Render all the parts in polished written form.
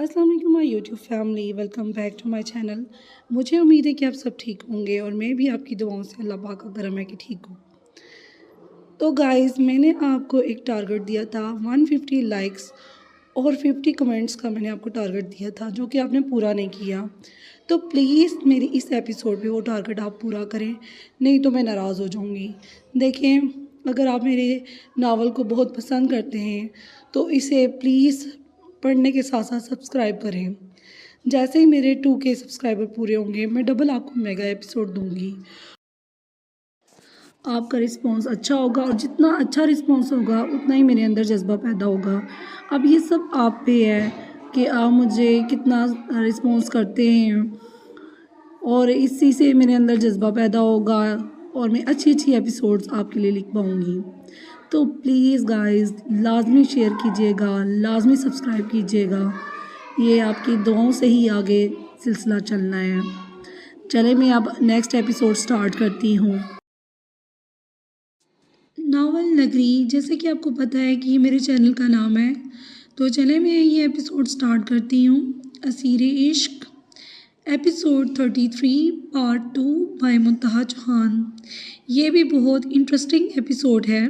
अस्सलाम वालेकुम my YouTube family, welcome back to my channel. मुझे उम्मीद है कि आप सब ठीक होंगे और मैं भी आपकी दुआओं से अल्लाह पाक का करम है कि ठीक हूँ। तो गाइस, मैंने आपको एक टारगेट दिया था 150 लाइक्स और 50 कमेंट्स का मैंने आपको टारगेट दिया था, जो कि आपने पूरा नहीं किया। तो प्लीज़ मेरी इस एपिसोड पे वो टारगेट आप पूरा करें, नहीं तो मैं नाराज़ हो जाऊँगी। देखें, अगर आप मेरे नावल को बहुत पसंद करते हैं तो इसे प्लीज़ पढ़ने के साथ साथ सब्सक्राइब करें। जैसे ही मेरे 2K सब्सक्राइबर पूरे होंगे, मैं डबल आपको मेगा एपिसोड दूँगी। आपका रिस्पॉन्स अच्छा होगा और जितना अच्छा रिस्पॉन्स होगा उतना ही मेरे अंदर जज्बा पैदा होगा। अब ये सब आप पे है कि आप मुझे कितना रिस्पॉन्स करते हैं और इसी से मेरे अंदर जज्बा पैदा होगा और मैं अच्छी अच्छी एपिसोड्स आपके लिए लिख पाऊँगी। तो प्लीज़ गाइस, लाज़मी शेयर कीजिएगा, लाज़मी सब्सक्राइब कीजिएगा। ये आपकी दुआओं से ही आगे सिलसिला चलना है। चले, मैं अब नेक्स्ट एपिसोड स्टार्ट करती हूँ। नावल नगरी, जैसे कि आपको पता है कि ये मेरे चैनल का नाम है, तो चले मैं ये एपिसोड स्टार्ट करती हूँ। असीर इश्क, एपिसोड 33 पार्ट 2 बाय मुंतहा चौहान। ये भी बहुत इंटरेस्टिंग एपिसोड है,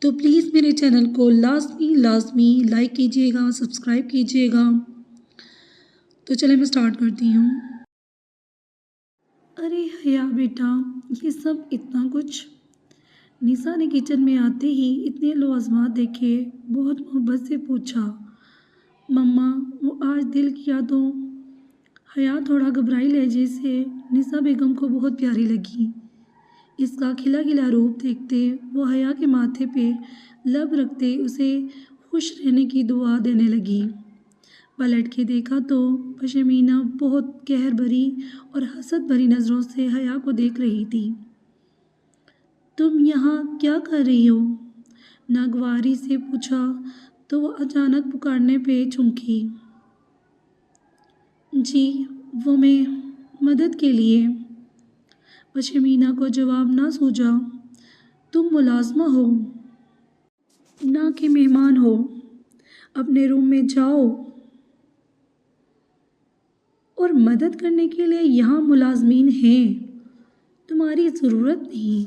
तो प्लीज़ मेरे चैनल को लाजमी लाइक कीजिएगा, सब्सक्राइब कीजिएगा। तो चले मैं स्टार्ट करती हूँ। अरे हया बेटा, ये सब इतना कुछ। निशा ने किचन में आते ही इतने लवाजमात देखे, बहुत मोहब्बत से पूछा, मम्मा वो आज दिल किया तो। हया थोड़ा घबराई लहजे से निशा बेगम को बहुत प्यारी लगी। इसका खिला खिला रूप देखते वो हया के माथे पे लब रखते उसे खुश रहने की दुआ देने लगी। पलट के देखा तो पशमीना बहुत कहर भरी और हसद भरी नज़रों से हया को देख रही थी। तुम यहाँ क्या कर रही हो? नागवारी से पूछा तो वो अचानक पुकारने पे चौंकी। जी, वो मैं मदद के लिए। पशमीना को जवाब ना सूझा। तुम मुलाजमा हो ना कि मेहमान हो, अपने रूम में जाओ और मदद करने के लिए यहाँ मुलाजमीन हैं, तुम्हारी ज़रूरत नहीं।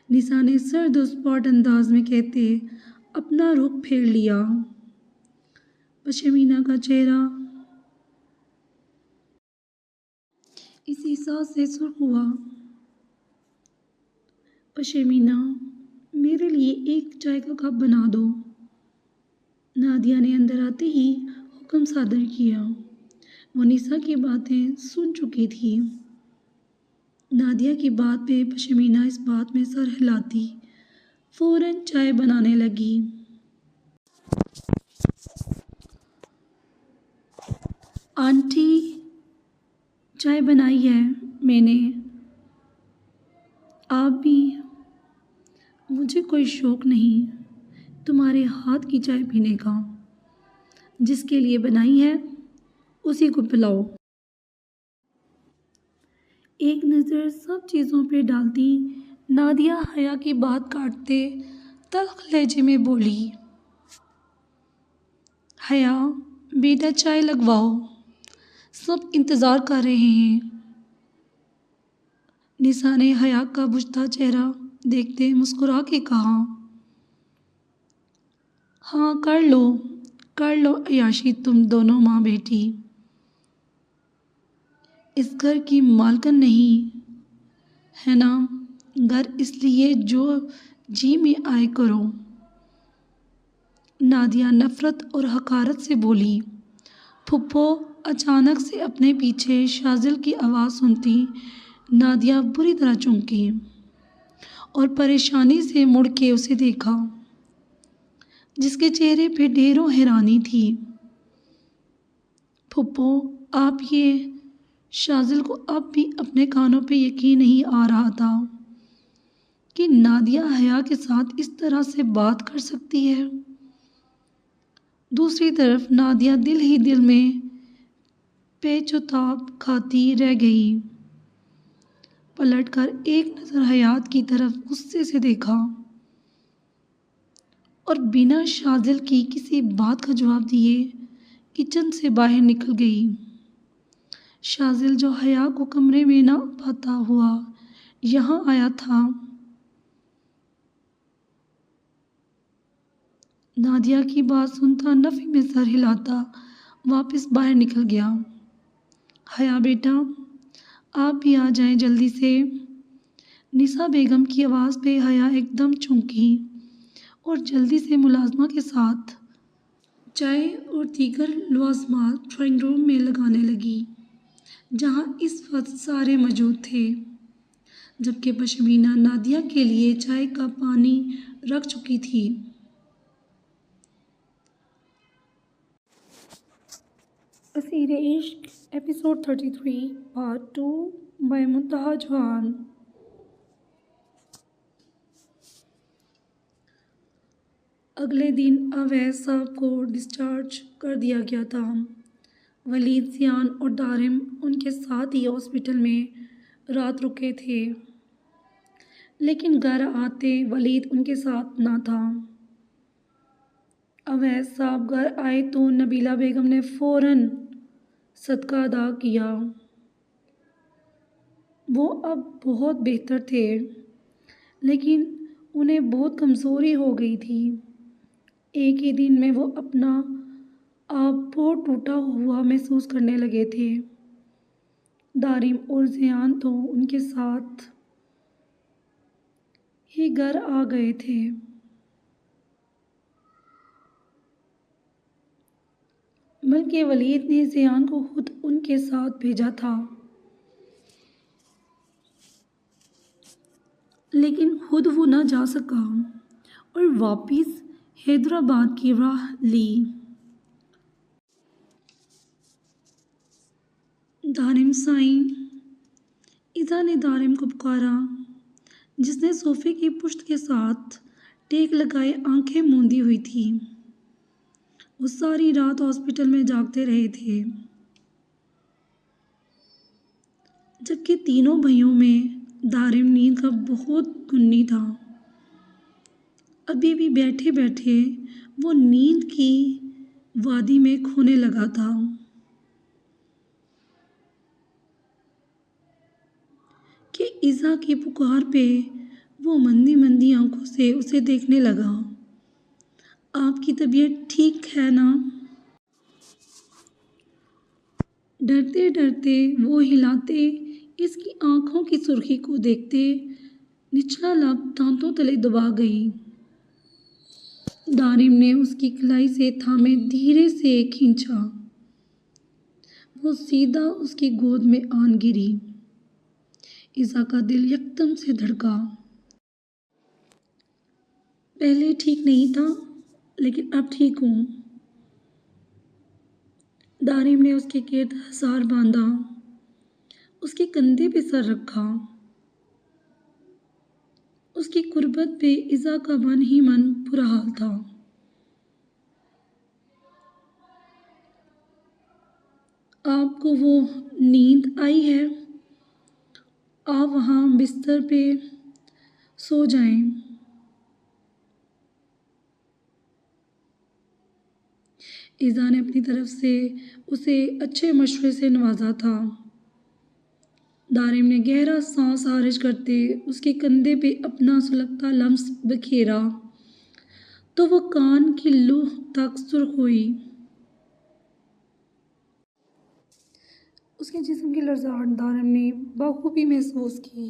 निशा ने सर्द और स्पॉट अंदाज में कहते अपना रुख फेर लिया। पशमीना का चेहरा इस एहसास से सुर्ख हुआ। पशमीना, मेरे लिए एक चाय का कप बना दो। नादिया ने अंदर आते ही हुक्म सादर किया। वो निशा की बातें सुन चुकी थी। नादिया की बात पे पशमीना इस बात में सर हिलाती फ़ौरन चाय बनाने लगी। आंटी, चाय बनाई है मैंने, आप भी। मुझे कोई शौक़ नहीं तुम्हारे हाथ की चाय पीने का, जिसके लिए बनाई है उसी को पिलाओ। एक नज़र सब चीज़ों पे डालती नादिया हया की बात काटते तल्ख लहजे में बोली, हया बेटा चाय लगवाओ, सब इंतज़ार कर रहे हैं। निशा ने हया का बुझता चेहरा देखते मुस्कुरा के कहा, हाँ कर लो अयाशी, तुम दोनों माँ बेटी। इस घर की मालकिन नहीं है ना, घर इसलिए जो जी में आए करो। नादिया नफ़रत और हकारत से बोली। फुप्पो, अचानक से अपने पीछे शाजिल की आवाज़ सुनती नादिया बुरी तरह चौंकी और परेशानी से मुड़ के उसे देखा, जिसके चेहरे पे ढेरों हैरानी थी। फुप्पो, आप ये। शाजिल को अब भी अपने कानों पे यकीन नहीं आ रहा था कि नादिया हया के साथ इस तरह से बात कर सकती है। दूसरी तरफ नादिया दिल ही दिल में पेचोताब खाती रह गई। पलटकर एक नज़र हयात की तरफ गुस्से से देखा और बिना शाजिल की किसी बात का जवाब दिए किचन से बाहर निकल गई। शाजिल जो हया को कमरे में ना पाता हुआ यहाँ आया था, नादिया की बात सुनता नफ़ी में सर हिलाता वापस बाहर निकल गया। हया बेटा, आप भी आ जाएं जल्दी से। निसा बेगम की आवाज़ पे हया एकदम चौंकी और जल्दी से मुलाजमा के साथ चाय और दीगर लवाजमात ड्राइंग रूम में लगाने लगी, जहाँ इस वक्त सारे मौजूद थे। जबकि पश्मीना नादिया के लिए चाय का पानी रख चुकी थी। असीर इश्क एपिसोड 33 पार्ट 2 बाय मुंतहा जहान। अगले दिन अवैस साहब को डिस्चार्ज कर दिया गया था। वलीद, ज़ियान और दारिम उनके साथ ही हॉस्पिटल में रात रुके थे, लेकिन घर आते वलीद उनके साथ ना था। अवैस साहब घर आए तो नबीला बेगम ने फ़ौरन सदका अदा किया। वो अब बहुत बेहतर थे, लेकिन उन्हें बहुत कमज़ोरी हो गई थी। एक ही दिन में वो अपना आप बहुत टूटा हुआ महसूस करने लगे थे। दारिम और ज़ियान तो उनके साथ ही घर आ गए थे। बल्कि वलीद ने ज़ियान को खुद उनके साथ भेजा था, लेकिन खुद वो ना जा सका और वापस हैदराबाद की राह ली। दारिम साईं, इज़ा ने दारिम को पुकारा, जिसने सोफे की पुश्त के साथ टेक लगाए आंखें मूंदी हुई थी। वो सारी रात हॉस्पिटल में जागते रहे थे, जबकि तीनों भाइयों में दारिम नींद का बहुत गुन्नी था। अभी भी बैठे बैठे वो नींद की वादी में खोने लगा था कि इज़ा की पुकार पे वो मंदी मंदी आंखों से उसे देखने लगा। आपकी तबीयत ठीक है ना? डरते डरते वो हिलाते इसकी आंखों की सुर्खी को देखते निचला लब दांतों तले दबा गई। दारिम ने उसकी कलाई से थामे धीरे से खींचा। वो सीधा उसकी गोद में आन गिरी। इज़ा का दिल यकदम से धड़का। पहले ठीक नहीं था, लेकिन अब ठीक हूँ। दारिम ने उसके गिर्द हसार बांधा, उसके कंधे पे सर रखा। उसकी कुर्बत पे इज़ा का मन ही मन बुरा हाल था। आपको वो नींद आई है? आप वहाँ बिस्तर पे सो जाएं। इज़ा ने अपनी तरफ से उसे अच्छे मशवरे से नवाजा था। दारिम ने गहरा सांस खारिज करते उसके कंधे पे अपना सुलगता लम्स बखेरा तो वो कान की लूह तक सुर्ख हुई। उसके जिस्म की लरज़ाहट दारिम ने बखूबी महसूस की।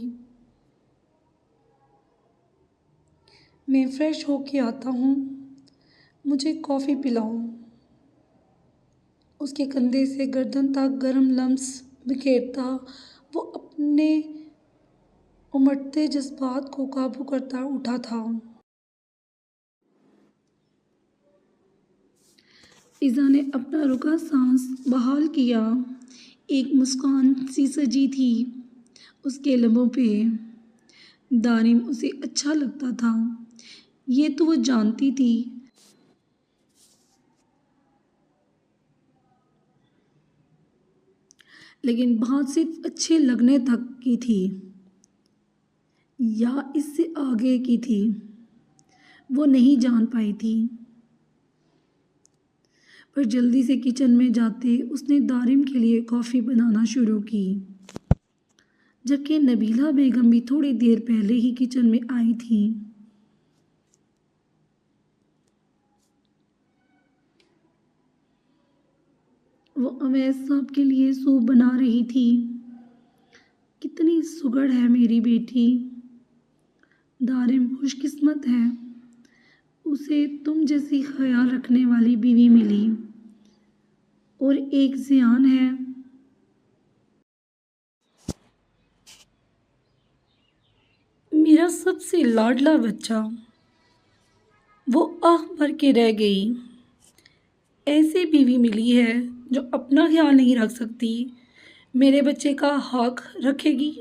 मैं फ़्रेश होके आता हूँ, मुझे कॉफ़ी पिलाओ। उसके कंधे से गर्दन तक गर्म लम्स बिखेरता वो अपने उमड़ते जज्बात को काबू करता उठा था। इज़ा ने अपना रुका सांस बहाल किया। एक मुस्कान सी सजी थी उसके लबों पे। दारिम उसे अच्छा लगता था, ये तो वो जानती थी, लेकिन बात सिर्फ अच्छे लगने तक की थी या इससे आगे की थी, वो नहीं जान पाई थी। पर जल्दी से किचन में जाते उसने दारिम के लिए कॉफ़ी बनाना शुरू की, जबकि नबीला बेगम भी थोड़ी देर पहले ही किचन में आई थी। वो अवैस साहब के लिए सूप बना रही थी। कितनी सुगड़ है मेरी बेटी, दारिम खुशकिस्मत है, उसे तुम जैसी ख्याल रखने वाली बीवी मिली। और एक ज़ियान है, मेरा सबसे लाडला बच्चा। वो आह भर के रह गई। ऐसी बीवी मिली है जो अपना ख्याल नहीं रख सकती, मेरे बच्चे का हक रखेगी।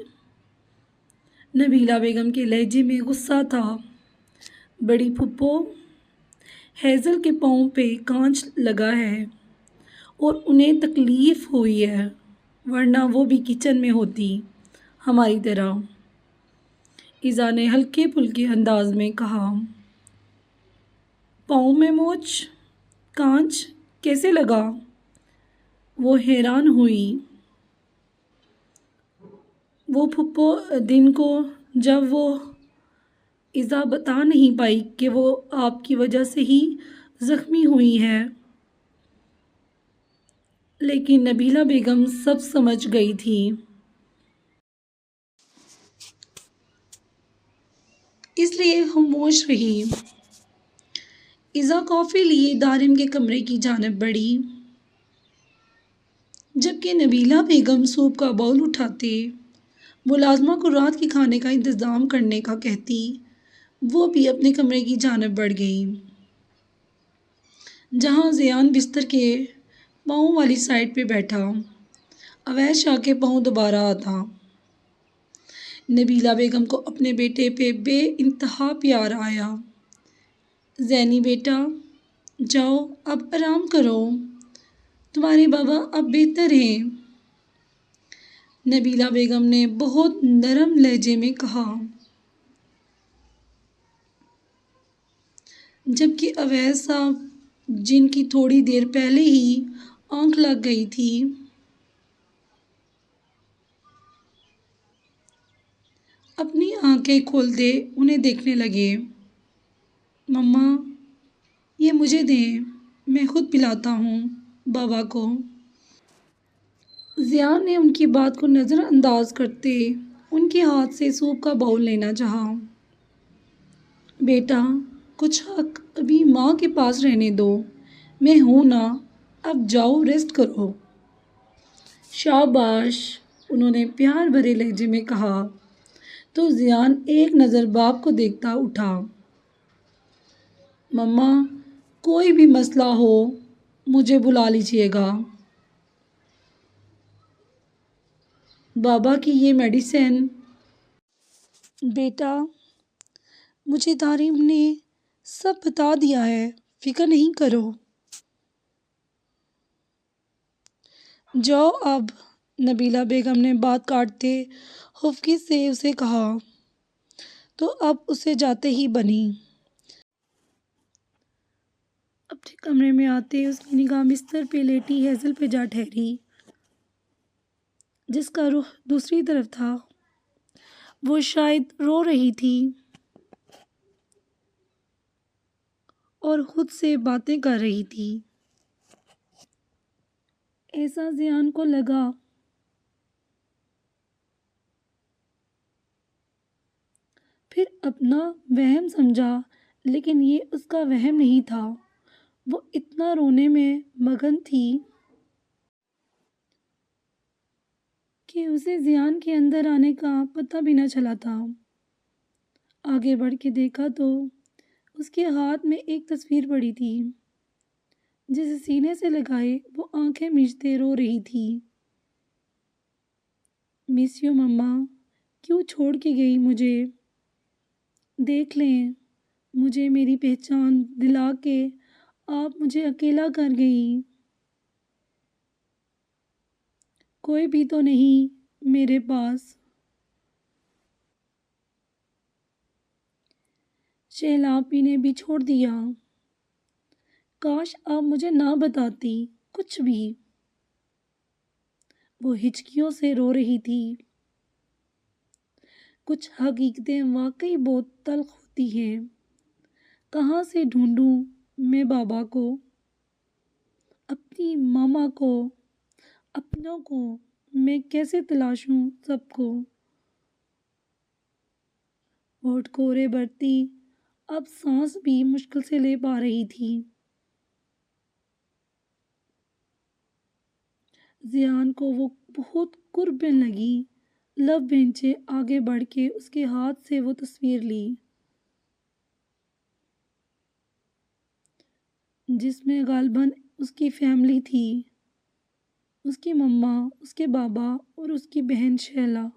नबीला बेगम के लहजे में गुस्सा था। बड़ी फुप्पो, हेज़ल के पाँव पे कांच लगा है और उन्हें तकलीफ़ हुई है, वरना वो भी किचन में होती हमारी तरह। इज़ा ने हल्के फुल्के अंदाज में कहा। पाँव में मोच, कांच कैसे लगा? वो हैरान हुई। वो फुप्पो दिन को जब वो इज़ा बता नहीं पाई कि वो आपकी वजह से ही ज़ख्मी हुई है, लेकिन नबीला बेगम सब समझ गई थी। इसलिए खामोश रही। इज़ा कॉफ़ी लिए दारिम के कमरे की जानिब बढ़ी, जबकि नबीला बेगम सूप का बाउल उठाते मुलाजमा को रात के खाने का इंतज़ाम करने का कहती, वो भी अपने कमरे की जानिब बढ़ गई, जहाँ ज़ियान बिस्तर के पाँव वाली साइड पे बैठा। अवैस शाह के पाँव दोबारा आता। नबीला बेगम को अपने बेटे पे बेइंतहा प्यार आया। ज़ैनी बेटा, जाओ अब आराम करो, तुम्हारे बाबा अब बेहतर हैं, नबीला बेगम ने बहुत नरम लहजे में कहा, जबकि अवैस साहब, जिनकी थोड़ी देर पहले ही आंख लग गई थी, अपनी आंखें खोलते उन्हें देखने लगे। मम्मा, ये मुझे दें, मैं खुद पिलाता हूँ बाबा को। ज़ियान ने उनकी बात को नज़रअंदाज करते उनके हाथ से सूप का बाउल लेना चाहा। बेटा, कुछ हक अभी माँ के पास रहने दो, मैं हूँ ना, अब जाओ रेस्ट करो। शाबाश, उन्होंने प्यार भरे लहजे में कहा। तो ज़ियान एक नज़र बाप को देखता उठा। मम्मा, कोई भी मसला हो मुझे बुला लीजिएगा। बाबा की ये मेडिसिन। बेटा, मुझे दारिम ने सब बता दिया है, फिक्र नहीं करो। जाओ अब, नबीला बेगम ने बात काटते खुफकी से उसे कहा। तो अब उसे जाते ही बनी। अपने कमरे में आते उसकी निगाह बिस्तर पे लेटी हेज़ल पे जा ठहरी, जिसका रुख दूसरी तरफ था। वो शायद रो रही थी और खुद से बातें कर रही थी। ऐसा ज़ियान को लगा। फिर अपना वहम समझा, लेकिन ये उसका वहम नहीं था। वो इतना रोने में मगन थी कि उसे ज़ियान के अंदर आने का पता भी न चला था। आगे बढ़ के देखा तो उसके हाथ में एक तस्वीर पड़ी थी, जिसे सीने से लगाए वो आंखें मीचते रो रही थी। मिस यू मम्मा, क्यों छोड़ के गई मुझे? देख लें, मुझे मेरी पहचान दिला के आप मुझे अकेला कर गई। कोई भी तो नहीं मेरे पास। शहलापी ने भी छोड़ दिया। काश आप मुझे ना बताती कुछ भी। वो हिचकियों से रो रही थी। कुछ हकीकतें वाकई बहुत तल्ख होती हैं। कहाँ से ढूंढूं मैं बाबा को, अपनी मामा को, अपनों को। मैं कैसे तलाशूं सबको। होठ कोरे भरती अब सांस भी मुश्किल से ले पा रही थी। जियान को वो बहुत कुर्बन लगी। लब बेंचे आगे बढ़ के उसके हाथ से वो तस्वीर ली जिसमें गालबन उसकी फैमिली थी, उसकी मम्मा, उसके बाबा और उसकी बहन शैला।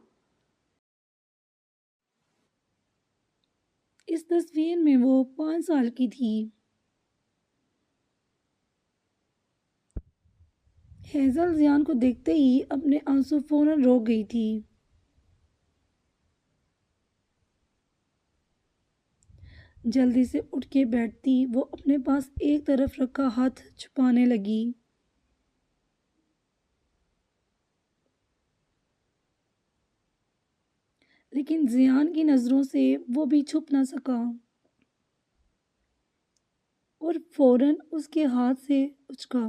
इस तस्वीर में वो 5 साल की थी। हेजल जियान को देखते ही अपने आंसू फौरन रोक गई थी। जल्दी से उठ के बैठती वो अपने पास एक तरफ रखा हाथ छुपाने लगी। लेकिन जियान की नज़रों से वो भी छुप ना सका और फौरन उसके हाथ से उचका।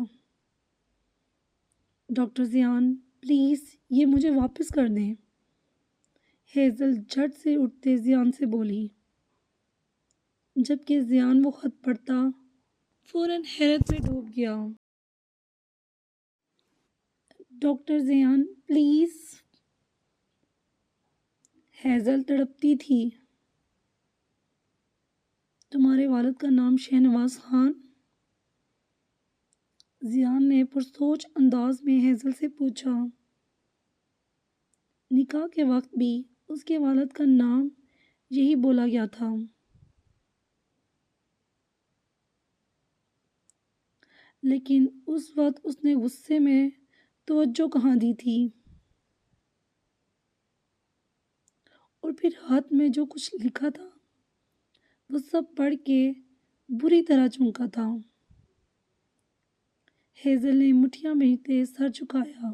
डॉक्टर जियान, प्लीज़ ये मुझे वापस कर दें। हेज़ल झट से उठते जियान से बोली, जबकि जियान वो खत पढ़ता फौरन हैरत में डूब गया। डॉक्टर जियान प्लीज़। हेज़ल तड़पती थी। तुम्हारे वालिद का नाम शहनवाज खान? जियान ने पुरसोच अंदाज में हेज़ल से पूछा। निकाह के वक्त भी उसके वालिद का नाम यही बोला गया था। लेकिन उस वक्त उसने गुस्से में तवज्जो कहाँ दी थी। और फिर हाथ में जो कुछ लिखा था वो सब पढ़ के बुरी तरह चौंका था। हेज़ल ने मुठियां भींचते सर झुकाया।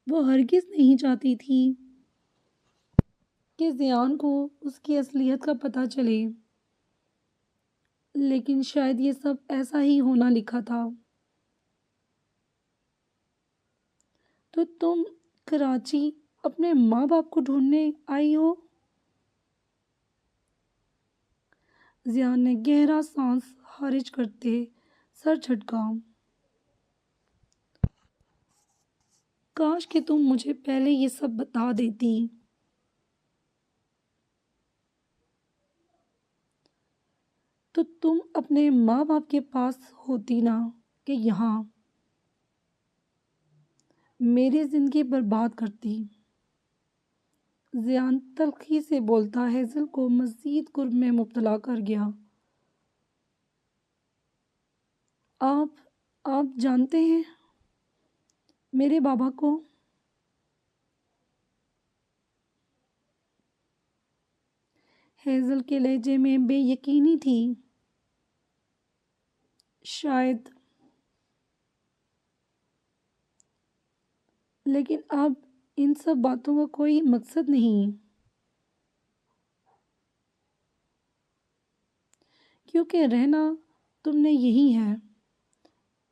वो हरगिज़ नहीं चाहती थी कि जियान को उसकी असलियत का पता चले, लेकिन शायद ये सब ऐसा ही होना लिखा था। तो तुम कराची अपने माँ बाप को ढूंढने आई हो? जियान ने गहरा सांस खारिज करते सर झटका। काश कि तुम मुझे पहले ये सब बता देती। तो तुम अपने माँ बाप के पास होती ना कि यहाँ मेरी ज़िंदगी बर्बाद करती। जियान तल्खी से बोलता हेज़ल को मज़ीद कुर्ब में मुब्तला कर गया। आप जानते हैं मेरे बाबा को? हेज़ल के लहजे में बेयकीनी थी। शायद, लेकिन अब इन सब बातों का कोई मकसद नहीं, क्योंकि रहना तुमने यही है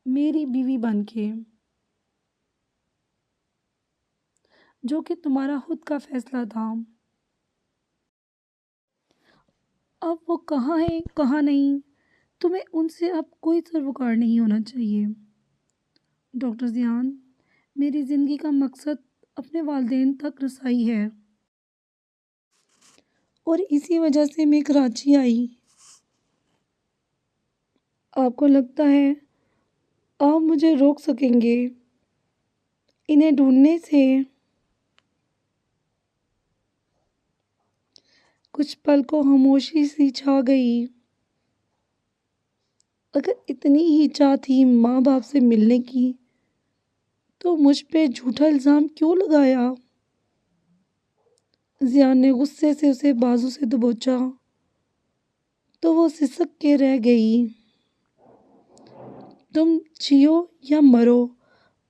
मेरी बीवी बनके, जो कि तुम्हारा खुद का फैसला था। अब वो कहाँ है कहाँ नहीं, तुम्हें उनसे अब कोई सरोकार नहीं होना चाहिए। डॉक्टर जियान, मेरी ज़िंदगी का मकसद अपने वालिदैन तक रसाई है और इसी वजह से मैं कराची आई। आपको लगता है आप मुझे रोक सकेंगे इन्हें ढूंढने से? कुछ पल को खामोशी सी छा गई। अगर इतनी ही चाह थी माँ बाप से मिलने की तो मुझ पे झूठा इल्ज़ाम क्यों लगाया? जियान ने गुस्से से उसे बाजू से दबोचा। तो वो सिसक के रह गई। तुम जियो या मरो,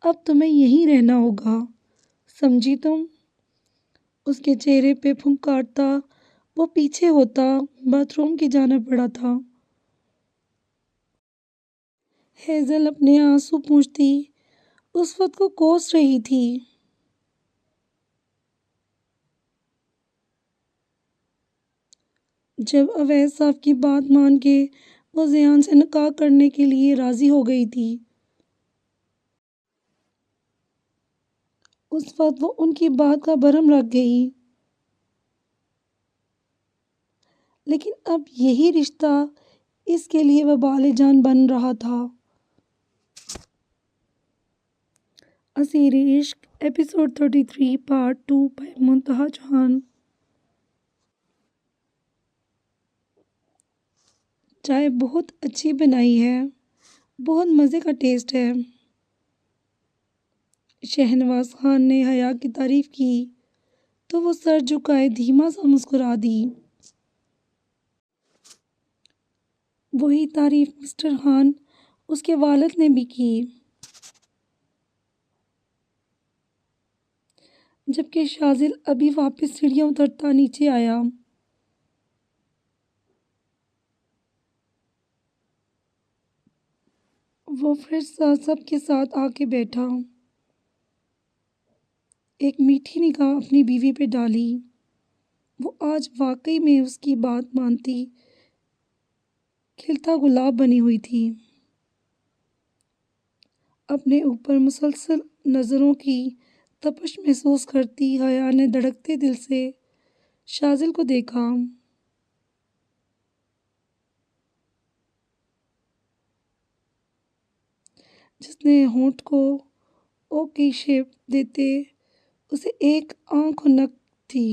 अब तुम्हें यहीं रहना होगा, समझी तुम? उसके चेहरे पे फुंकारता वो पीछे होता बाथरूम की जाना पड़ा था। हेज़ल अपने आंसू पूंछती उस वक्त को कोस रही थी। जब अवैध साहब की बात मान के वो ज़ियान से निकाह करने के लिए राज़ी हो गई थी, उस वक्त वो उनकी बात का भरम रख गई। लेकिन अब यही रिश्ता इसके लिए वबाल जान बन रहा था। असीर इश्क एपिसोड 33 पार्ट 2 बाय मुंतहा जहान। चाय बहुत अच्छी बनाई है, बहुत मज़े का टेस्ट है। शहनवाज खान ने हया की तारीफ की तो वो सर झुकाए धीमा सा मुस्कुरा दी। वही तारीफ मिस्टर खान उसके वालिद ने भी की। जबकि शाजिल अभी वापस सीढ़ियाँ उतरता नीचे आया। वो फिर सबके साथ आके बैठा। एक मीठी निगाह अपनी बीवी पे डाली। वो आज वाकई में उसकी बात मानती खिलता गुलाब बनी हुई थी। अपने ऊपर मुसलसल नज़रों की तपश महसूस करती हया ने धड़कते दिल से शाजिल को देखा। जिसने होंठ को ओ की शेप देते उसे एक आंख नक थी।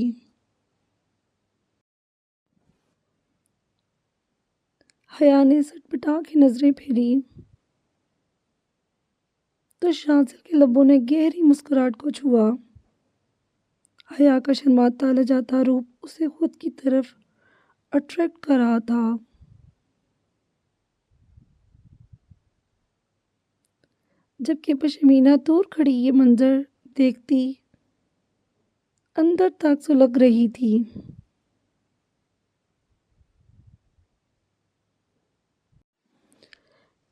हया ने सटपटा के नजरें फेरी तो शाजिल के लबों ने गहरी मुस्कुराहट को छुआ। हया का शर्माता लजाता रूप उसे खुद की तरफ अट्रैक्ट कर रहा था। जबकि पशमीना दूर खड़ी ये मंजर देखती अंदर तक सुलग रही थी।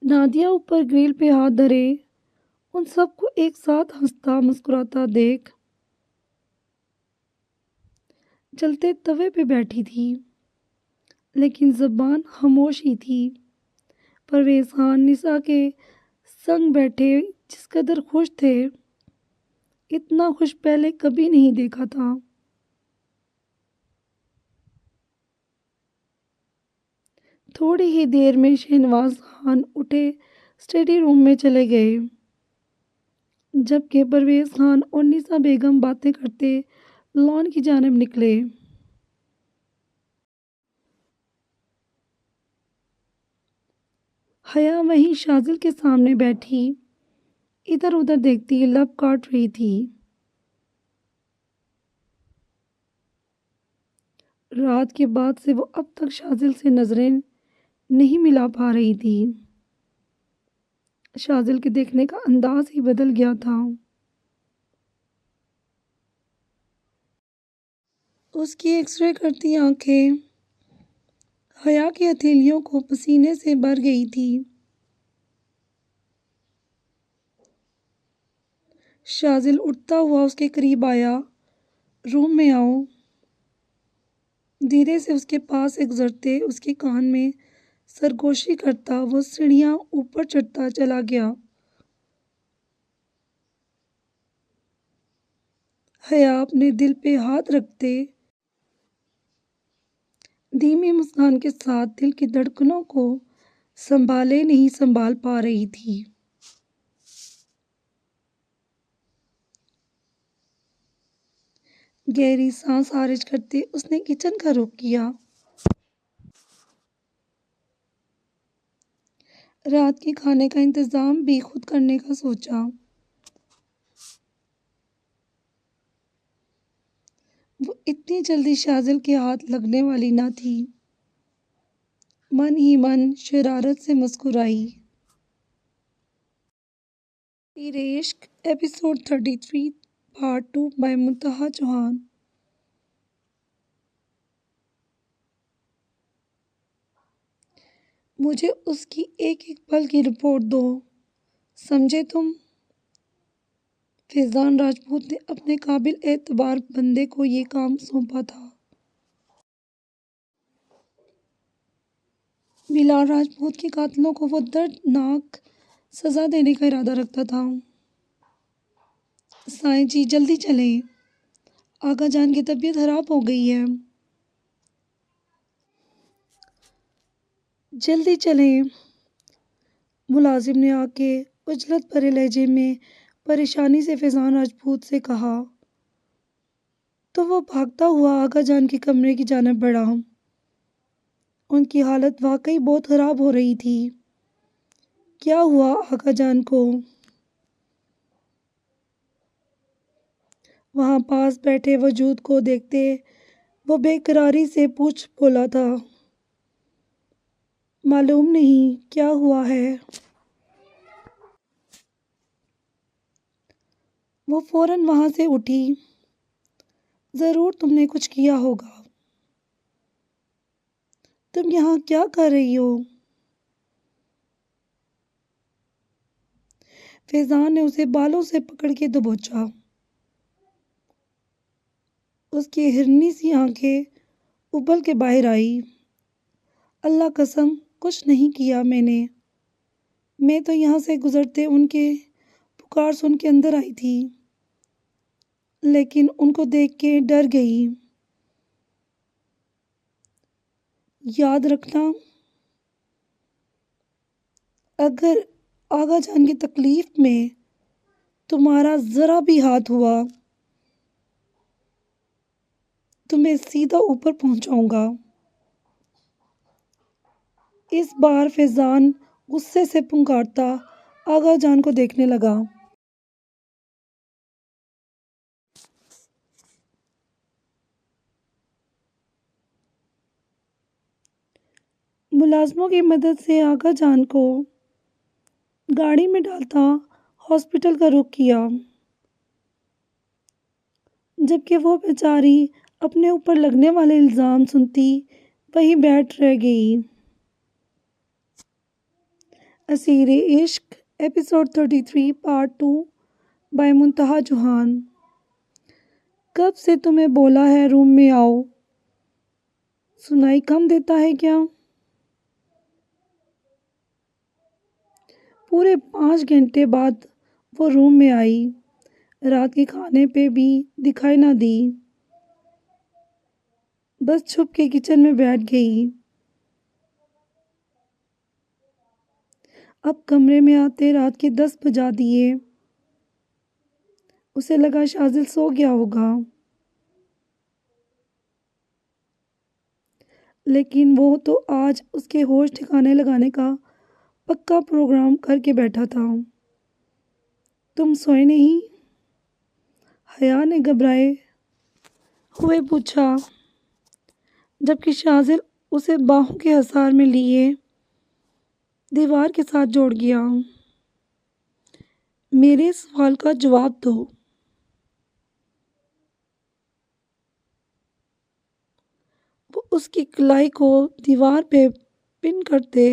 नादिया ऊपर ग्रिल पे हाथ धरे उन सबको एक साथ हंसता मुस्कुराता देख जलते तवे पे बैठी थी, लेकिन ज़बान खामोश ही थी। परवेज़ खान निसा के संग बैठे जिस कदर खुश थे, इतना खुश पहले कभी नहीं देखा था। थोड़ी ही देर में शहनवाज खान उठे स्टडी रूम में चले गए, जबकि परवेज़ खान और निसा बेगम बातें करते लॉन की जानिब निकले। हया वहीं शाजिल के सामने बैठी इधर उधर देखती लब काट रही थी। रात के बाद से वो अब तक शाजिल से नजरें नहीं मिला पा रही थी। शाजिल के देखने का अंदाज ही बदल गया था। उसकी एक्सरे करती आंखें हया की हथेलियों को पसीने से भर गई थी। शाजिल उठता हुआ उसके करीब आया। रूम में आओ। धीरे से उसके पास एक गुजरते उसके कान में सरगोशी करता वो सीढ़ियां ऊपर चढ़ता चला गया। हया अपने दिल पे हाथ रखते धीमी मुस्कान के साथ दिल की धड़कनों को संभाले नहीं संभाल पा रही थी। गहरी सांस खारिज करते उसने किचन का रुख किया। रात के खाने का इंतजाम भी खुद करने का सोचा। वो इतनी जल्दी शाजिल के हाथ लगने वाली ना थी। मन ही मन शरारत से मुस्कुराई। तेरे इश्क एपिसोड 33 पार्ट 2 बाय मुंतहा चौहान। मुझे उसकी एक एक पल की रिपोर्ट दो, समझे तुम? फैज़ान राजपूत ने अपने काबिल एतबार बंदे को ये काम सौंपा था। बिलाल राजपूत के कातिलों को वो दर्दनाक सज़ा देने का इरादा रखता था। साईं जी जल्दी चलें, आगा जान की तबीयत खराब हो गई है। जल्दी चलें, मुलाजिम ने आके उजलत भरे लहजे में परेशानी से फैज़ान राजपूत से कहा। तो वो भागता हुआ आगा जान के कमरे की जानिब बढ़ा। उनकी हालत वाकई बहुत ख़राब हो रही थी। क्या हुआ आगा जान को? वहाँ पास बैठे वजूद को देखते वो बेकरारी से पूछ बोला था, मालूम नहीं क्या हुआ है। वो फ़ौरन वहाँ से उठी। ज़रूर तुमने कुछ किया होगा। तुम यहाँ क्या कर रही हो? फैज़ान ने उसे बालों से पकड़ के दबोचा। उसकी हिरनी सी आंखें उबल के बाहर आई। अल्लाह कसम कुछ नहीं किया मैंने। मैं तो यहाँ से गुजरते उनके पुकार सुन के अंदर आई थी, लेकिन उनको देख के डर गई। याद रखना, अगर आगा जान की तकलीफ में तुम्हारा ज़रा भी हाथ हुआ तो मैं सीधा ऊपर पहुंचाऊंगा। इस बार फैज़ान गुस्से से पुकारता आगा जान को देखने लगा। मुलाज़िमों की मदद से आगा जान को गाड़ी में डालता हॉस्पिटल का रुख किया, जबकि वो बेचारी अपने ऊपर लगने वाले इल्ज़ाम सुनती वहीं बैठ रह गई। असीरे इश्क एपिसोड 33 पार्ट 2 बाय मुंतहा चौहान। कब से तुम्हें बोला है रूम में आओ, सुनाई कम देता है क्या? पूरे 5 घंटे बाद वो रूम में आई। रात के खाने पे भी दिखाई ना दी, बस छुप के किचन में बैठ गई। अब कमरे में आते रात के 10 बजा दिए। उसे लगा शाजिल सो गया होगा, लेकिन वो तो आज उसके होश ठिकाने लगाने का पक्का प्रोग्राम करके बैठा था। तुम सोए नहीं? हया ने घबराए हुए पूछा, जबकि शाजिल उसे बाहों के हसार में लिए दीवार के साथ जोड़ गया। मेरे सवाल का जवाब दो। वो उसकी कलाई को दीवार पे पिन करते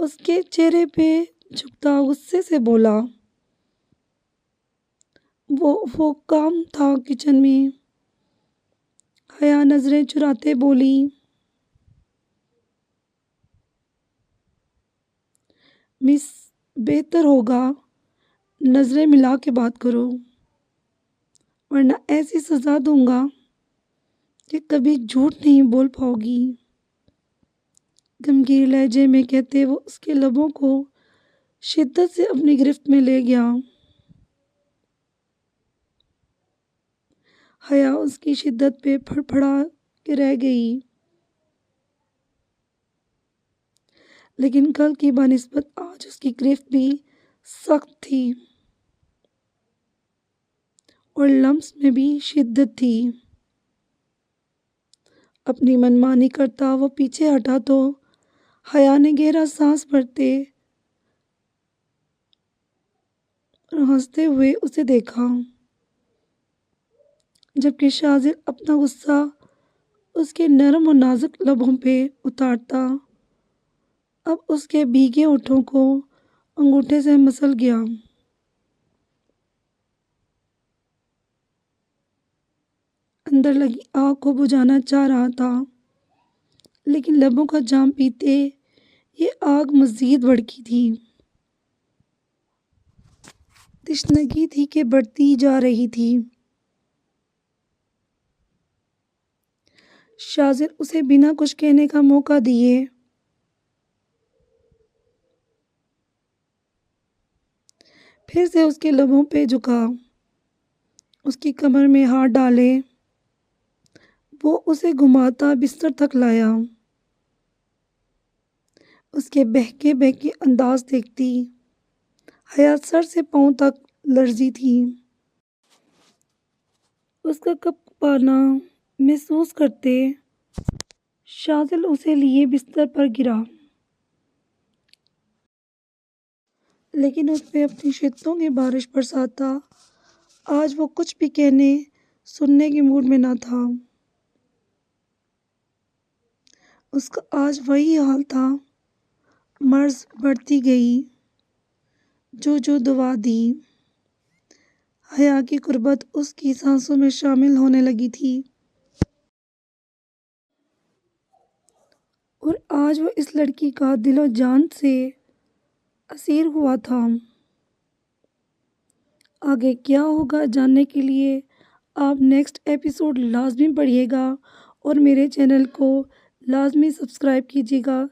उसके चेहरे पे झुकता गुस्से से बोला। वो काम था किचन में। हया नजरें चुराते बोली, मिस, बेहतर होगा नजरें मिला के बात करो, वरना ऐसी सजा दूंगा कि कभी झूठ नहीं बोल पाओगी। गमगीन लहजे में कहते वो उसके लबों को शिद्दत से अपनी गिरफ्त में ले गया। हया उसकी शिद्दत पे फड़फड़ा के रह गई, लेकिन कल की बनिस्बत आज उसकी गिरफ्त भी सख्त थी और लम्स में भी शिद्दत थी। अपनी मनमानी करता वो पीछे हटा तो हया ने गहरा सांस भरते और हंसते हुए उसे देखा, जबकि शाजिल अपना गुस्सा उसके नरम और नाजुक लबों पे उतारता। अब उसके भीगे होठों को अंगूठे से मसल गया। अंदर लगी आग को बुझाना चाह रहा था, लेकिन लबों का जाम पीते ये आग मजीद भड़की थी। तश्नगी थी कि बढ़ती जा रही थी। शाजिल उसे बिना कुछ कहने का मौका दिए फिर से उसके लबों पे झुका, उसकी कमर में हाथ डाले। वो उसे घुमाता बिस्तर तक लाया। उसके बहके बहके अंदाज देखती हया सर से पांव तक लर्जी थी। उसका कँपाना महसूस करते शाजिल उसे लिए बिस्तर पर गिरा, लेकिन उस पे अपनी शिद्दतों की बारिश बरसाता। आज वो कुछ भी कहने सुनने के मूड में ना था। उसका आज वही हाल था। मर्ज बढ़ती गई, जो दवा दी। हया की कुर्बत उसकी सांसों में शामिल होने लगी थी और आज वो इस लड़की का दिलो जान से असीर हुआ था। आगे क्या होगा जानने के लिए आप नेक्स्ट एपिसोड लाजमी पढ़िएगा और मेरे चैनल को लाजमी सब्सक्राइब कीजिएगा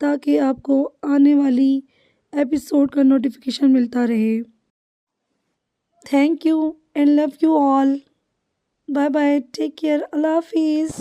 ताकि आपको आने वाली एपिसोड का नोटिफिकेशन मिलता रहे। Thank you and love you all. Bye bye, take care, अल्लाह हाफिज़।